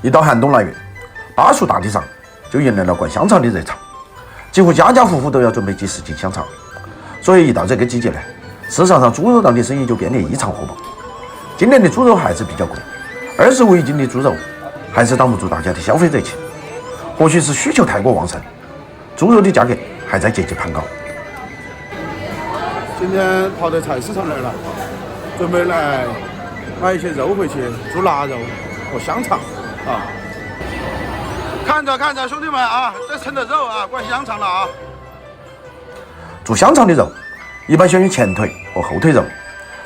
一到寒冬来月，巴蜀大地上就迎来了灌香肠的热潮，几乎家家户户都要准备几十斤香肠。所以一到这个季节呢，市场上猪肉档的生意就变得异常火爆。今年的猪肉还是比较贵，25一斤的猪肉还是挡不住大家的消费热情。或许是需求太过旺盛，猪肉的价格还在节节攀高。今天跑到菜市场来了，准备来买一些肉回去，猪腊肉和香肠啊。看着，兄弟们啊，这称的肉啊，灌香肠了啊。做香肠的肉一般选用前腿和后腿肉，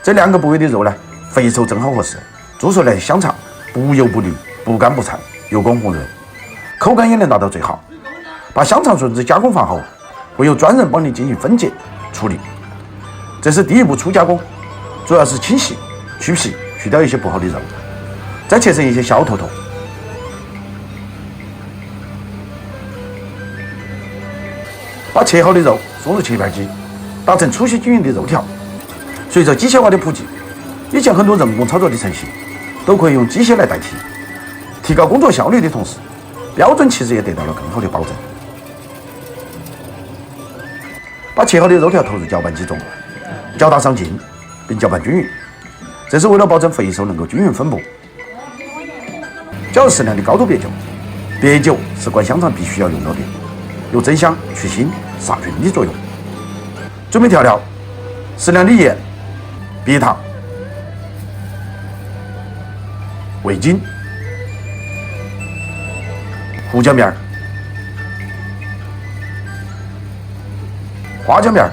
这两个部位的肉呢，肥瘦正好合适，做出来的香肠不油不腻，不干不柴，油光红润，口感也能达到最好。把香肠顺子加工放后，会有专人帮你进行分解处理。这是第一步初加工，主要是清洗、去皮，去掉一些不好的肉，再切成一些小头头。把切好的肉送入切片机，打成粗细均匀的肉条。随着机械化的普及，以前很多人工操作的程序都可以用机械来代替，提高工作效率的同时，标准气质也得到了更好的保证。把切好的肉条投入搅拌机中，搅打上劲，并搅拌均匀，这是为了保证肥瘦能够均匀分布。搅入适量的高度白酒，白酒是灌香肠必须要用到的，有增香、去腥、杀菌的作用。准备调料：适量的盐、白糖、味精、胡椒面、花椒面。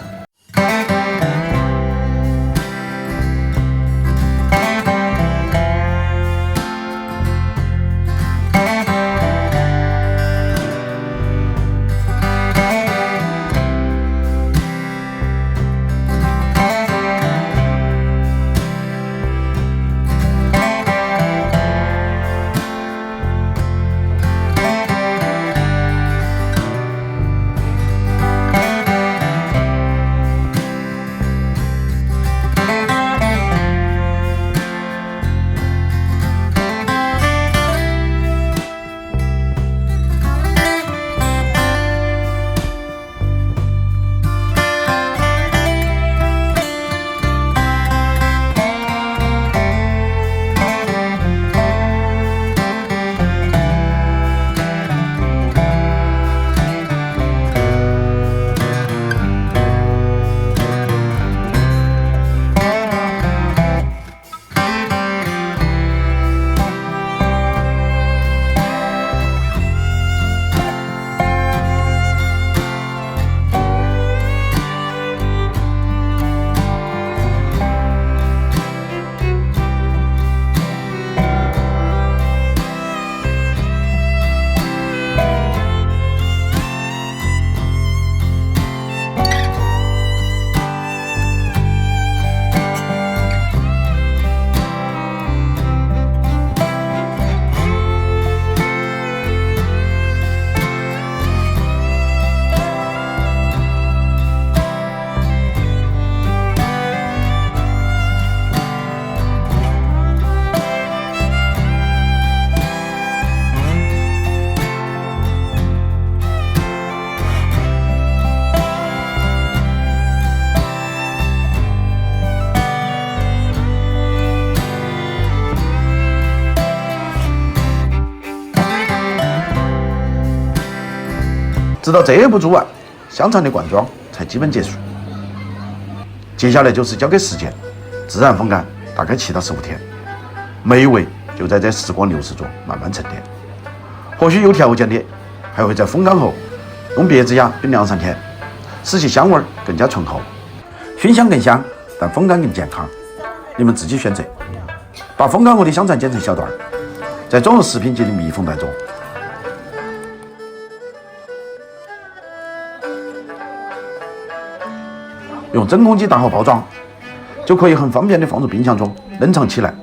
直到这一步做完，香肠的灌装才基本结束。接下来就是交给时间，自然风干，大概7到15天，美味就在这时光流逝中慢慢沉淀。或许有条件的，还会在风干后用别子压冰2-3天，使其香味更加醇厚，熏香更香，但风干更健康。你们自己选择。把风干后的香肠剪成小段，再装入食品级的密封袋中。用真空机打好包装，就可以很方便地放入冰箱中冷藏起来，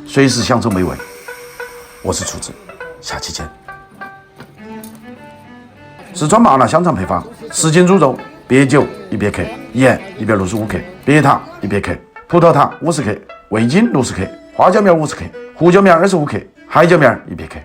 随时享受美味。我是厨子，下期见。四川麻辣香肠配方：10斤猪肉，白酒100克，盐165克，白糖100克，葡萄糖50克，味精60克，花椒面50克，胡椒面25克，海椒面100克。